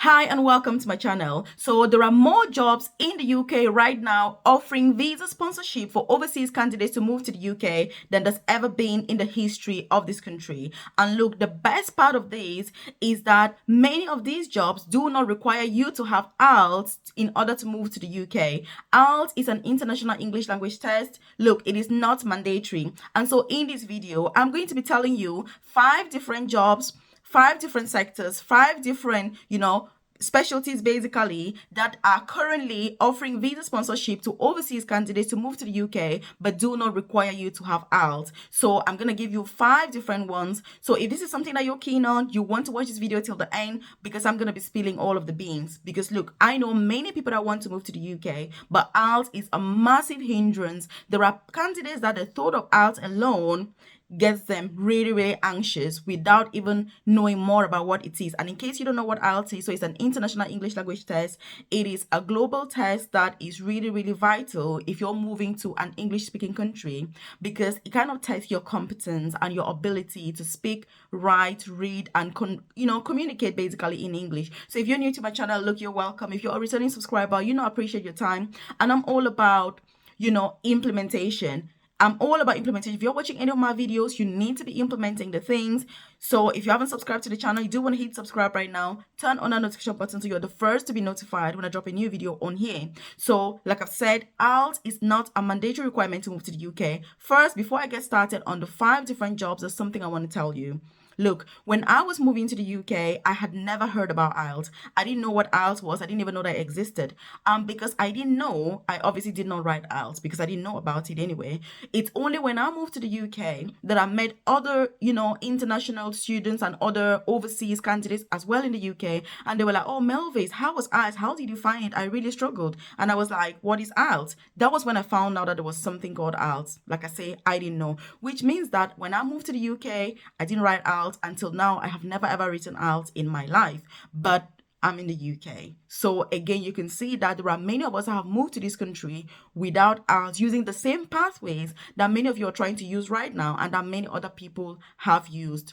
Hi and welcome to my channel. So there are more jobs in the UK right now offering visa sponsorship for overseas candidates to move to the UK than there's ever been in the history of this country. And look, the best part of this is that many of these jobs do not require you to have IELTS in order to move to the UK. IELTS is an international English language test. Look, it is not mandatory. And so in this video, I'm going to be telling you 5 different sectors, 5 different, specialties basically that are currently offering visa sponsorship to overseas candidates to move to the UK but do not require you to have IELTS. So I'm going to give you 5 different ones. So if this is something that you're keen on, you want to watch this video till the end because I'm going to be spilling all of the beans. Because look, I know many people that want to move to the UK, but IELTS is a massive hindrance. There are candidates that the thought of IELTS alone gets them really, really anxious without even knowing more about what it is. And in case you don't know what IELTS is, so it's an international English language test. It is a global test that is really, really vital if you're moving to an English speaking country because it kind of tests your competence and your ability to speak, write, read, and communicate basically in English. So if you're new to my channel, look, you're welcome. If you're a returning subscriber, I appreciate your time. And I'm all about, implementation. I'm all about implementation. If you're watching any of my videos, you need to be implementing the things. So if you haven't subscribed to the channel, you do want to hit subscribe right now. Turn on that notification button so you're the first to be notified when I drop a new video on here. So like I've said, IELTS is not a mandatory requirement to move to the UK. First, before I get started on the 5 different jobs, there's something I want to tell you. Look, when I was moving to the UK, I had never heard about IELTS. I didn't know what IELTS was. I didn't even know that it existed. Because I didn't know, I obviously did not write IELTS because I didn't know about it anyway. It's only when I moved to the UK that I met other, international students and other overseas candidates as well in the UK. And they were like, oh, Melvis, how was IELTS? How did you find it? I really struggled. And I was like, what is IELTS? That was when I found out that there was something called IELTS. Like I say, I didn't know, which means that when I moved to the UK, I didn't write IELTS. Until now, I have never ever written IELTS in my life, but I'm in the UK. So again, you can see that there are many of us that have moved to this country without IELTS, using the same pathways that many of you are trying to use right now and that many other people have used.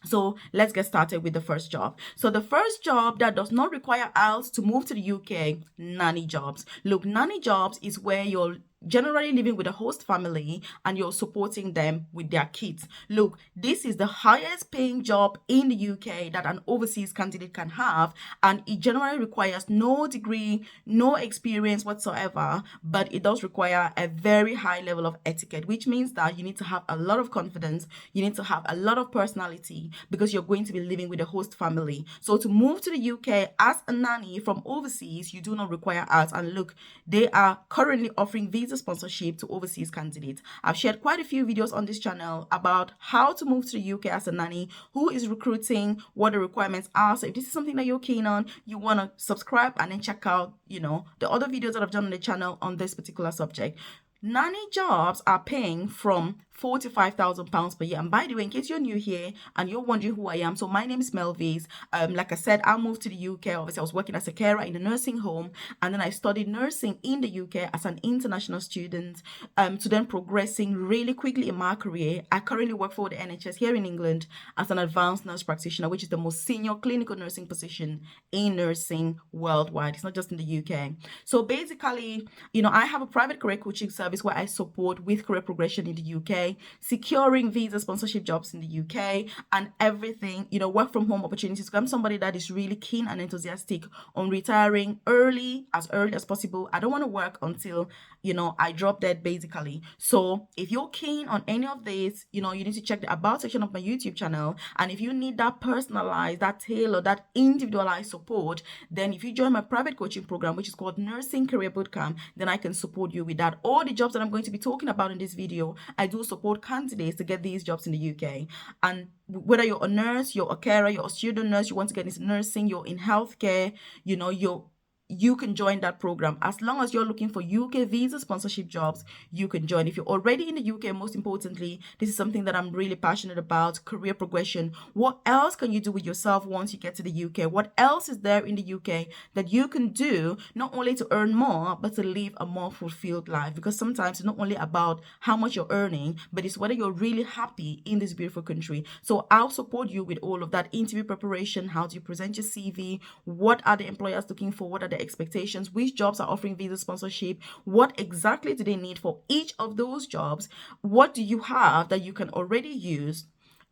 So let's get started with the first job. So the first job that does not require IELTS to move to the UK, nanny jobs. Look, nanny jobs is where you're generally living with a host family and you're supporting them with their kids. Look, this is the highest paying job in the UK that an overseas candidate can have, and it generally requires no degree, no experience whatsoever, but it does require a very high level of etiquette, which means that you need to have a lot of confidence, you need to have a lot of personality because you're going to be living with a host family. So to move to the UK as a nanny from overseas, you do not require IELTS. And look, they are currently offering visa sponsorship to overseas candidates. I've shared quite a few videos on this channel about how to move to the UK as a nanny, who is recruiting, what the requirements are. So if this is something that you're keen on, you want to subscribe and then check out, the other videos that I've done on the channel on this particular subject. Nanny jobs are paying from £45,000 per year. And by the way, in case you're new here and you're wondering who I am, so my name is Melvis. Like I said, I moved to the UK. Obviously, I was working as a carer in a nursing home, and then I studied nursing in the UK as an international student. To then progressing really quickly in my career, I currently work for the NHS here in England as an advanced nurse practitioner, which is the most senior clinical nursing position in nursing worldwide. It's not just in the UK. So basically, I have a private career coaching service where I support with career progression in the UK, securing visa sponsorship jobs in the UK, and everything, work from home opportunities. I'm somebody that is really keen and enthusiastic on retiring early as possible. I don't want to work until, I drop dead basically. So if you're keen on any of this, you need to check the about section of my YouTube channel. And if you need that personalized, that tailored, that individualized support, then if you join my private coaching program, which is called Nursing Career Bootcamp, then I can support you with that. All the jobs that I'm going to be talking about in this video, I do support candidates to get these jobs in the UK. And whether you're a nurse, you're a carer, you're a student nurse, you want to get into nursing, you're in healthcare, you can join that program. As long as you're looking for UK visa sponsorship jobs, you can join. If you're already in the UK, most importantly, this is something that I'm really passionate about: career progression. What else can you do with yourself once you get to the UK? What else is there in the UK that you can do, not only to earn more, but to live a more fulfilled life? Because sometimes it's not only about how much you're earning, but it's whether you're really happy in this beautiful country. So I'll support you with all of that: interview preparation, how do you present your CV, what are the employers looking for, what are the expectations, which jobs are offering visa sponsorship, what exactly do they need for each of those jobs, what do you have that you can already use,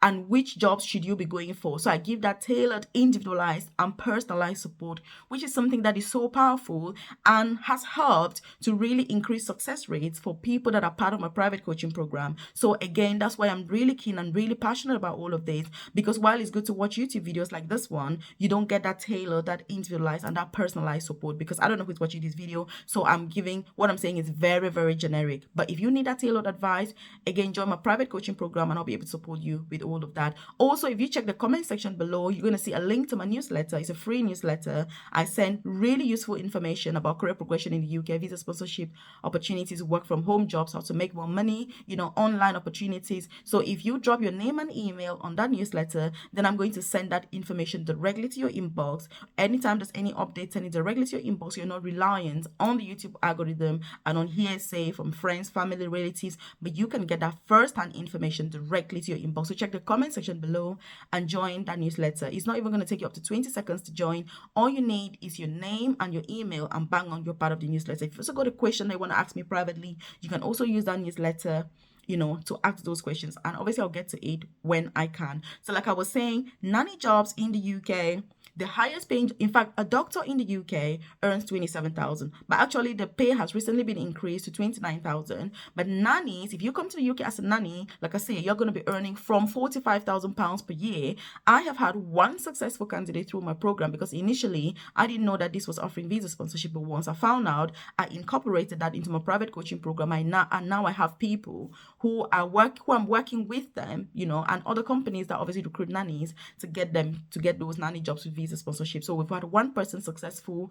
and which jobs should you be going for. So I give that tailored, individualized, and personalized support, which is something that is so powerful and has helped to really increase success rates for people that are part of my private coaching program. So again, that's why I'm really keen and really passionate about all of this, because while it's good to watch YouTube videos like this one, you don't get that tailored, that individualized, and that personalized support, because I don't know who's watching this video. So what I'm saying is very, very generic. But if you need that tailored advice, again, join my private coaching program and I'll be able to support you with all of that. Also, if you check the comment section below, you're going to see a link to my newsletter. It's a free newsletter. I send really useful information about career progression in the UK, visa sponsorship opportunities, work from home jobs, how to make more money, online opportunities. So if you drop your name and email on that newsletter, then I'm going to send that information directly to your inbox. Anytime there's any updates, send it directly to your inbox. You're not reliant on the YouTube algorithm and on hearsay from friends, family, relatives, but you can get that first-hand information directly to your inbox. So check the comment section below and join that newsletter. It's not even going to take you up to 20 seconds to join. All you need is your name and your email, and bang on, you're part of the newsletter. If you also got a question that you want to ask me privately, you can also use that newsletter to ask those questions, and obviously I'll get to it when I can. So like I was saying, nanny jobs in the UK, the highest paying, in fact, a doctor in the UK earns 27,000, but actually the pay has recently been increased to 29,000. But nannies, if you come to the UK as a nanny, like I say, you're going to be earning from 45,000 pounds per year. I have had one successful candidate through my program, because initially I didn't know that this was offering visa sponsorship, but once I found out, I incorporated that into my private coaching program. And now I have people who I'm working with them, and other companies that obviously recruit nannies to get those nanny jobs with visa sponsorship. So we've had one person successful.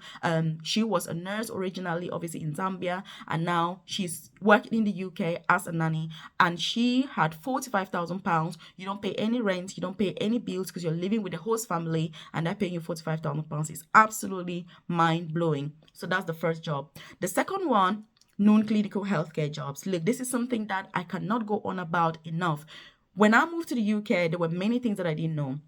She was a nurse originally, obviously in Zambia, and now she's working in the UK as a nanny, and she had 45,000 pounds. You don't pay any rent, you don't pay any bills, because you're living with the host family and they're paying you 45,000 pounds. It's absolutely mind blowing. So that's the first job. The second one, non-clinical healthcare jobs. Look, this is something that I cannot go on about enough. When I moved to the UK, there were many things that I didn't know.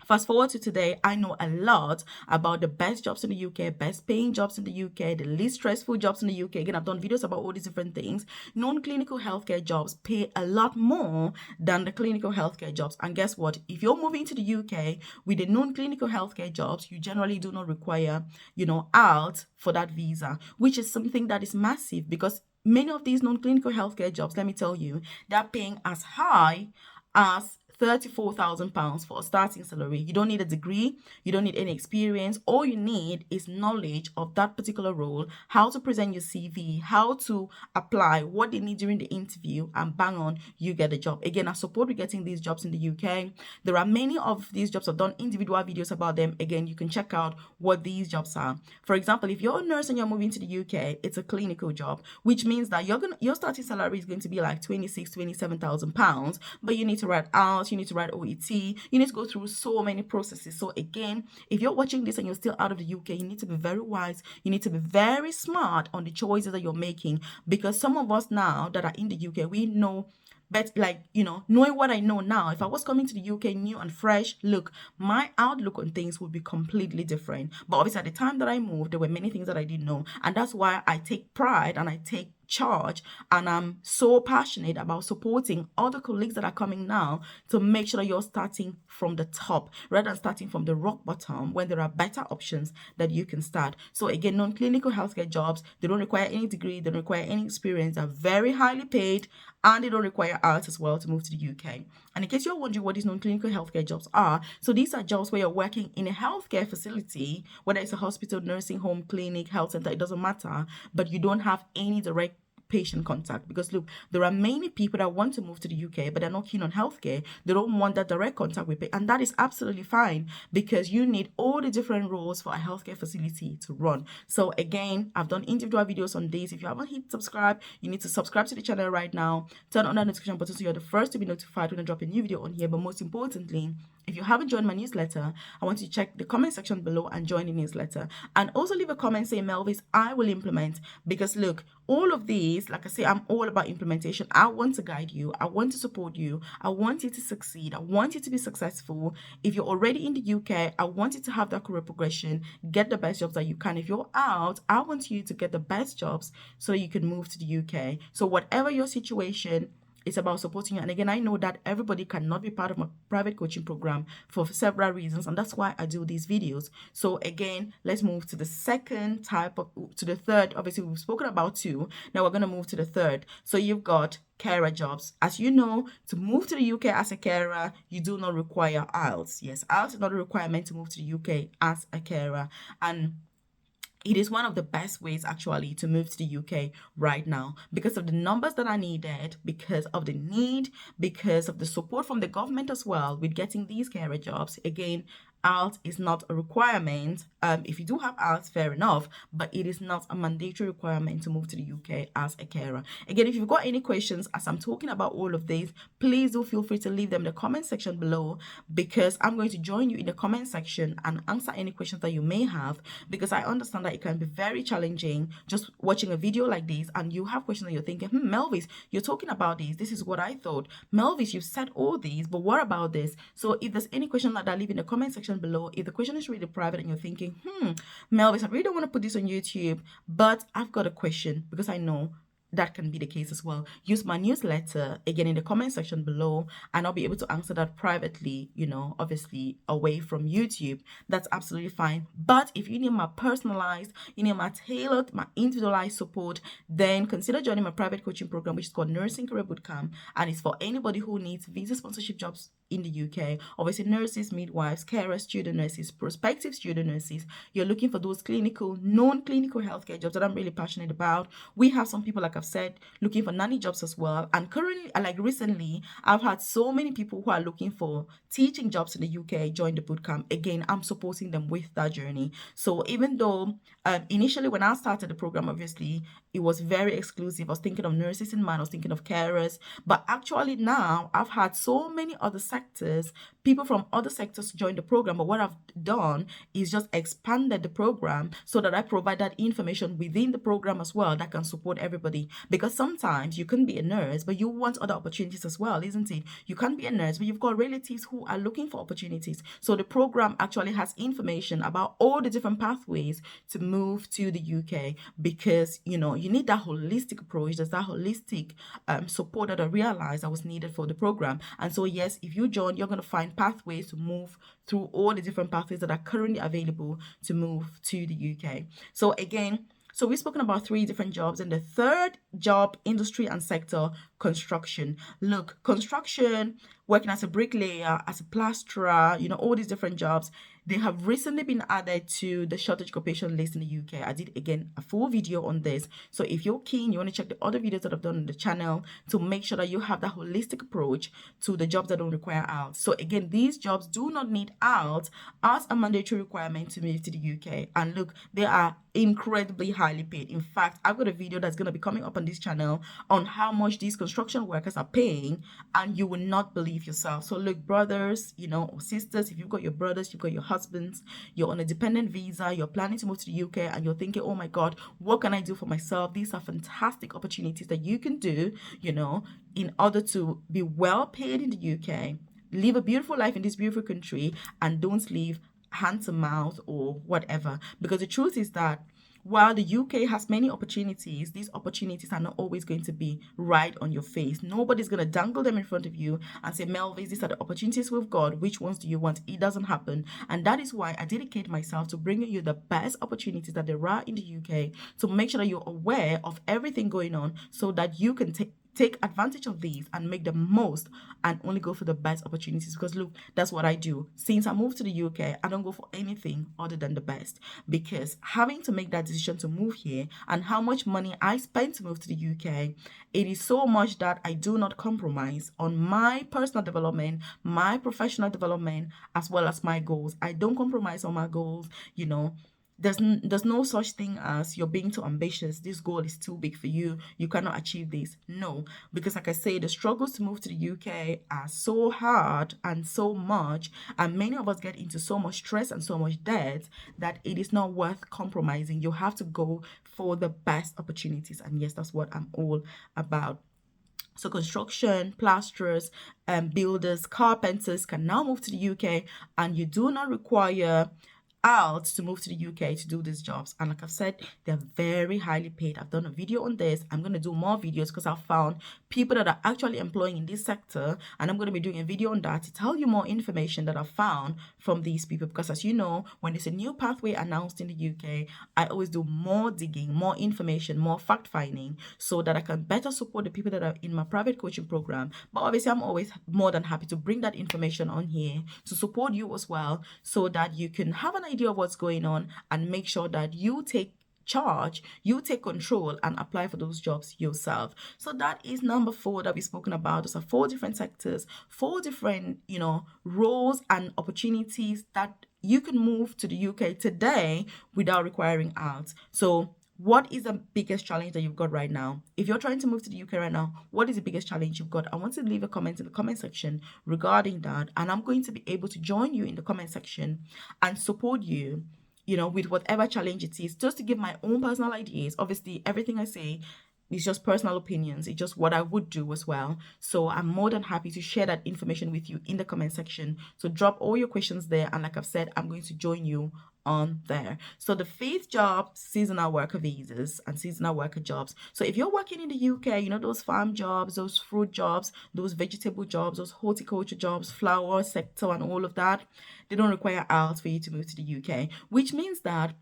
Fast forward to today, I know a lot about the best jobs in the UK, best paying jobs in the UK, the least stressful jobs in the UK. Again, I've done videos about all these different things. Non-clinical healthcare jobs pay a lot more than the clinical healthcare jobs. And guess what? If you're moving to the UK with the non-clinical healthcare jobs, you generally do not require, IELTS for that visa, which is something that is massive, because many of these non-clinical healthcare jobs, let me tell you, they're paying as high as £34,000 for a starting salary. You don't need a degree, you don't need any experience. All you need is knowledge of that particular role, how to present your CV, how to apply, what they need during the interview, and bang on, you get a job. Again, I support with getting these jobs in the UK. There are many of these jobs. I've done individual videos about them. Again, you can check out what these jobs are. For example, if you're a nurse and you're moving to the UK, it's a clinical job, which means that your starting salary is going to be like £27,000, but you need to write out, you need to write OET, you need to go through so many processes. So again, if you're watching this and you're still out of the UK, you need to be very wise. You need to be very smart on the choices that you're making, because some of us now that are in the UK, we know. But knowing what I know now, if I was coming to the UK new and fresh, look, my outlook on things would be completely different. But obviously at the time that I moved, there were many things that I didn't know. And that's why I take pride and I take charge, and I'm so passionate about supporting other colleagues that are coming now to make sure that you're starting from the top rather than starting from the rock bottom, when there are better options that you can start. So again, non-clinical healthcare jobs, they don't require any degree, they don't require any experience, they're very highly paid, and they don't require IELTS as well to move to the UK. And in case you're wondering what these non-clinical healthcare jobs are, so these are jobs where you're working in a healthcare facility, whether it's a hospital, nursing home, clinic, health center, it doesn't matter, but you don't have any direct patient contact. Because look, there are many people that want to move to the UK, but they're not keen on healthcare. They don't want that direct contact with and that is absolutely fine, because you need all the different roles for a healthcare facility to run. So again, I've done individual videos on this. If you haven't hit subscribe, you need to subscribe to the channel right now. Turn on that notification button so you're the first to be notified when I drop a new video on here. But most importantly, if you haven't joined my newsletter, I want you to check the comment section below and join the newsletter. And also leave a comment saying, Melvis, I will implement. Because look, all of these, like I say, I'm all about implementation. I want to guide you. I want to support you. I want you to succeed. I want you to be successful. If you're already in the UK, I want you to have that career progression, get the best jobs that you can. If you're out, I want you to get the best jobs so you can move to the UK. So whatever your situation, it's about supporting you. And again, I know that everybody cannot be part of my private coaching program for several reasons, and that's why I do these videos. So again, let's move to the to the third. Obviously, we've spoken about two. Now we're going to move to the third. So you've got carer jobs. As you know, to move to the UK as a carer, you do not require IELTS. Yes, IELTS is not a requirement to move to the UK as a carer. And it is one of the best ways actually to move to the UK right now, because of the numbers that are needed, because of the need, because of the support from the government as well with getting these carer jobs. Again, IELTS is not a requirement. If you do have IELTS, fair enough, but it is not a mandatory requirement to move to the UK as a carer. Again, if you've got any questions as I'm talking about all of this, please do feel free to leave them in the comment section below, because I'm going to join you in the comment section and answer any questions that you may have, because I understand that it can be very challenging just watching a video like this and you have questions and you're thinking, Melvis, you're talking about this is what I thought. Melvis, you've said all these, but what about this? So if there's any question like that, leave in the comment section below. If the question is really private and you're thinking, Melvis, I really don't want to put this on YouTube, but I've got a question, because I know that can be the case as well. Use my newsletter again in the comment section below, and I'll be able to answer that privately, obviously away from YouTube. That's absolutely fine. But if you need my personalized, you need my tailored, my individualized support, then consider joining my private coaching program, which is called Nursing Career Bootcamp, and it's for anybody who needs visa sponsorship jobs in the UK. Obviously, nurses, midwives, carers, student nurses, prospective student nurses. You're looking for those clinical, non-clinical healthcare jobs that I'm really passionate about. We have some people, like I've said, looking for nanny jobs as well. And currently, like recently, I've had so many people who are looking for teaching jobs in the UK join the bootcamp. Again, I'm supporting them with that journey. So even though initially when I started the program, obviously, it was very exclusive. I was thinking of nurses in mind, I was thinking of carers. But actually now, I've had so many other sectors, people from other sectors join the program. But what I've done is just expanded the program so that I provide that information within the program as well that can support everybody. Because sometimes you can be a nurse, but you want other opportunities as well, isn't it? You can be a nurse, but you've got relatives who are looking for opportunities. So the program actually has information about all the different pathways to move to the UK, because, you need that holistic approach. There's that holistic support that I realized that was needed for the program. And so, yes, if you join, you're going to find pathways to move through all the different pathways that are currently available to move to the UK. So again, so we've spoken about 3 different jobs, and the third job, industry and sector, construction. Look, construction, working as a bricklayer, as a plasterer, all these different jobs, they have recently been added to the shortage occupation list in the UK. I did, again, a full video on this. So if you're keen, you want to check the other videos that I've done on the channel to make sure that you have that holistic approach to the jobs that don't require IELTS. So again, these jobs do not need IELTS as a mandatory requirement to move to the UK. And look, they are incredibly highly paid. In fact, I've got a video that's going to be coming up on this channel on how much these construction workers are paying, and you will not believe yourself. So look, brothers, or sisters, if you've got your brothers, you've got your husbands, you're on a dependent visa, you're planning to move to the UK, and you're thinking, oh my God, what can I do for myself? These are fantastic opportunities that you can do, in order to be well paid in the UK, live a beautiful life in this beautiful country, and don't live hand to mouth or whatever. Because the truth is that while the UK has many opportunities, these opportunities are not always going to be right on your face. Nobody's going to dangle them in front of you and say, Melvis, these are the opportunities we've got. Which ones do you want? It doesn't happen. And that is why I dedicate myself to bringing you the best opportunities that there are in the UK, to make sure that you're aware of everything going on so that you can take take advantage of these and make the most and only go for the best opportunities. Because look, that's what I do. Since I moved to the UK, I don't go for anything other than the best, because having to make that decision to move here and how much money I spent to move to the UK, it is so much that I do not compromise on my personal development, my professional development, as well as my goals. I don't compromise on my goals, you know. There's no such thing as you're being too ambitious, this goal is too big for you, you cannot achieve this. No, because like I say, the struggles to move to the UK are so hard and so much, and many of us get into so much stress and so much debt that it is not worth compromising. You have to go for the best opportunities, and yes, that's what I'm all about. So construction, plasterers, builders, carpenters can now move to the UK, and you do not require out to move to the UK to do these jobs. And like I've said, they're very highly paid. I've done a video on this. I'm going to do more videos because I've found people that are actually employing in this sector, and I'm going to be doing a video on that to tell you more information that I've found from these people. Because as you know, when there's a new pathway announced in the UK, I always do more digging, more information, more fact finding, so that I can better support the people that are in my private coaching program. But obviously, I'm always more than happy to bring that information on here to support you as well, so that you can have an idea of what's going on and make sure that you take charge, you take control and apply for those jobs yourself. So that is number 4 that we've spoken about. Those are 4 different sectors, 4 different, roles and opportunities that you can move to the UK today without requiring out. So what is the biggest challenge that you've got right now? If you're trying to move to the UK right now, what is the biggest challenge you've got? I want to leave a comment in the comment section regarding that, and I'm going to be able to join you in the comment section and support you, with whatever challenge it is, just to give my own personal ideas. Obviously, everything I say it's just personal opinions. It's just what I would do as well. So I'm more than happy to share that information with you in the comment section. So drop all your questions there. And like I've said, I'm going to join you on there. So the 5th job, seasonal worker visas and seasonal worker jobs. So if you're working in the UK, those farm jobs, those fruit jobs, those vegetable jobs, those horticulture jobs, flower sector and all of that, they don't require IELTS for you to move to the UK, which means that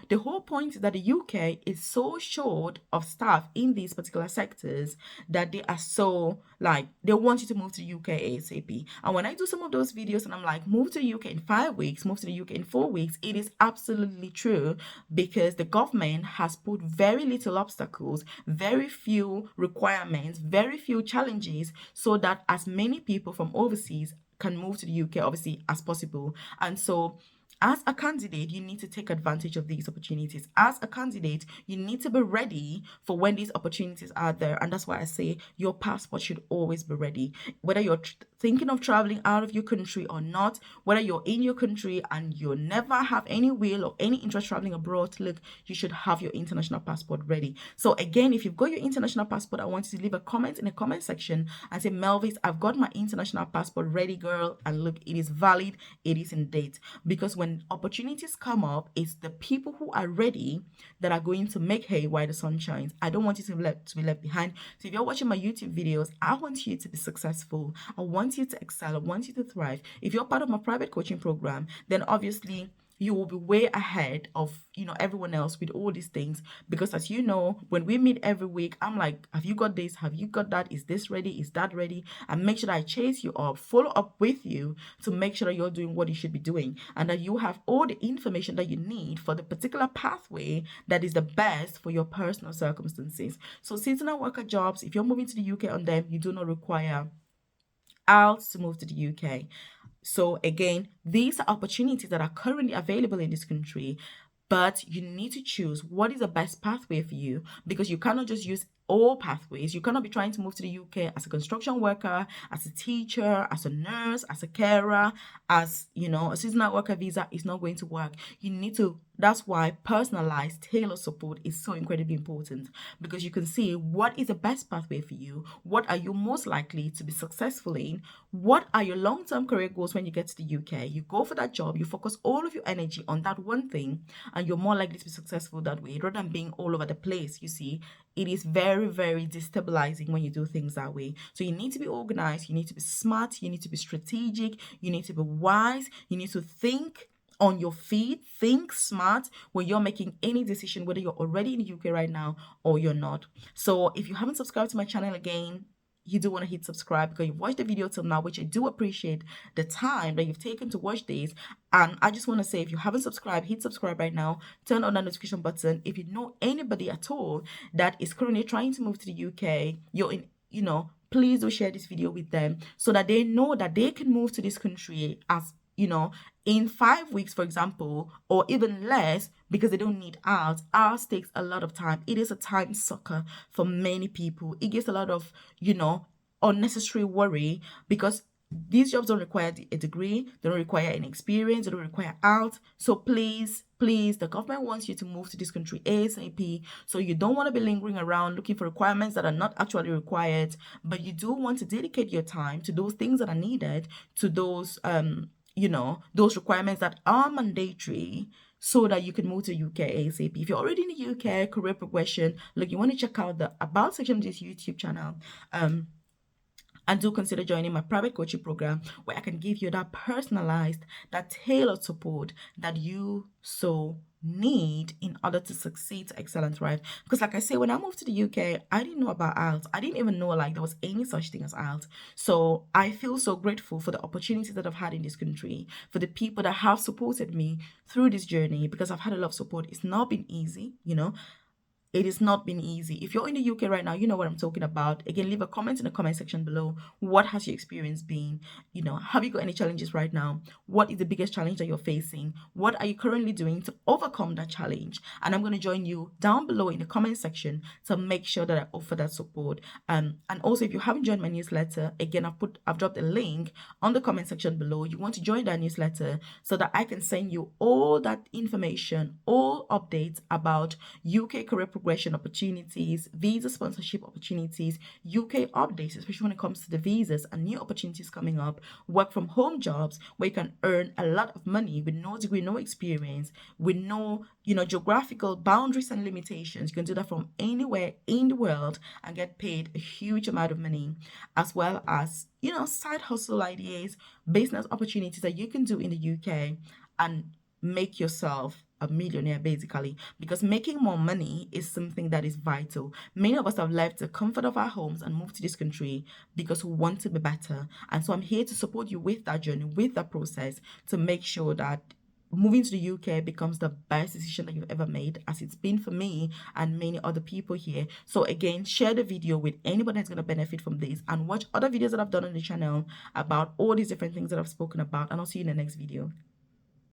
the whole point is that the UK is so short of staff in these particular sectors that they are so they want you to move to the UK ASAP. And when I do some of those videos and I'm like, move to the UK in 5 weeks, move to the UK in 4 weeks, it is absolutely true, because the government has put very little obstacles, very few requirements, very few challenges, so that as many people from overseas can move to the UK obviously as possible. And so as a candidate, you need to take advantage of these opportunities. As a candidate, you need to be ready for when these opportunities are there. And that's why I say your passport should always be ready. Whether you're thinking of traveling out of your country or not, whether you're in your country and you never have any will or any interest traveling abroad, look, you should have your international passport ready. So again, if you've got your international passport, I want you to leave a comment in the comment section and say, Melvis, I've got my international passport ready, girl. And look, it is valid, it is in date. Because when opportunities come up, it's the people who are ready that are going to make hay while the sun shines. I don't want you to be left behind. So if you're watching my YouTube videos, I want you to be successful. I want you to excel. I want you to thrive. If you're part of my private coaching program, then obviously you will be way ahead of everyone else with all these things, because as you know, when we meet every week, I'm like, have you got this, have you got that, is this ready, is that ready, and make sure that I chase you up, follow up with you to make sure that you're doing what you should be doing, and that you have all the information that you need for the particular pathway that is the best for your personal circumstances. So seasonal worker jobs, if you're moving to the UK on them, you do not require IELTS to move to the UK. So again, these are opportunities that are currently available in this country, but you need to choose what is the best pathway for you, because you cannot just use all pathways. You cannot be trying to move to the UK as a construction worker, as a teacher, as a nurse, as a carer, as a seasonal worker visa is not going to work. You need to, that's why personalized tailored support is so incredibly important, because you can see what is the best pathway for you, what are you most likely to be successful in, what are your long-term career goals when you get to the UK. You go for that job, you focus all of your energy on that one thing, and you're more likely to be successful that way rather than being all over the place. You see, it is very, very destabilizing when you do things that way. So you need to be organized, you need to be smart, you need to be strategic, you need to be wise, you need to think on your feet, think smart when you're making any decision, whether you're already in the UK right now or you're not. So if you haven't subscribed to my channel again, you do want to hit subscribe because you've watched the video till now, which I do appreciate the time that you've taken to watch this. And I just want to say, if you haven't subscribed, hit subscribe right now, turn on that notification button. If you know anybody at all that is currently trying to move to the UK, you're in, please do share this video with them so that they know that they can move to this country as, in 5 weeks, for example, or even less, because they don't need IELTS. IELTS takes a lot of time. It is a time sucker for many people. It gives a lot of, unnecessary worry, because these jobs don't require a degree, they don't require any experience, they don't require IELTS. So please, the government wants you to move to this country ASAP. So you don't want to be lingering around looking for requirements that are not actually required, but you do want to dedicate your time to those things that are needed, to those those requirements that are mandatory, so that you can move to UK ASAP. If you're already in the UK, career progression, look, you want to check out the About section of this YouTube channel. And do consider joining my private coaching program, where I can give you that personalized, that tailored support that you so need in order to succeed to excellence, right? Because like I say, when I moved to the UK, I didn't know about IELTS. I didn't even know like there was any such thing as IELTS. So I feel so grateful for the opportunities that I've had in this country, for the people that have supported me through this journey, because I've had a lot of support. It's not been easy, it has not been easy. If you're in the UK right now, you know what I'm talking about. Again, leave a comment in the comment section below. What has your experience been? Have you got any challenges right now? What is the biggest challenge that you're facing? What are you currently doing to overcome that challenge? And I'm going to join you down below in the comment section to make sure that I offer that support. And also, if you haven't joined my newsletter, again, I've dropped a link on the comment section below. You want to join that newsletter so that I can send you all that information, all updates about UK career progression opportunities, visa sponsorship opportunities, UK updates, especially when it comes to the visas and new opportunities coming up, work from home jobs where you can earn a lot of money with no degree, no experience, with no, geographical boundaries and limitations. You can do that from anywhere in the world and get paid a huge amount of money, as well as, side hustle ideas, business opportunities that you can do in the UK and make yourself a millionaire, basically, because making more money is something that is vital. Many of us have left the comfort of our homes and moved to this country because we want to be better. And so I'm here to support you with that journey, with that process, to make sure that moving to the UK becomes the best decision that you've ever made, as it's been for me and many other people here. So again, share the video with anybody that's going to benefit from this, and watch other videos that I've done on the channel about all these different things that I've spoken about, and I'll see you in the next video.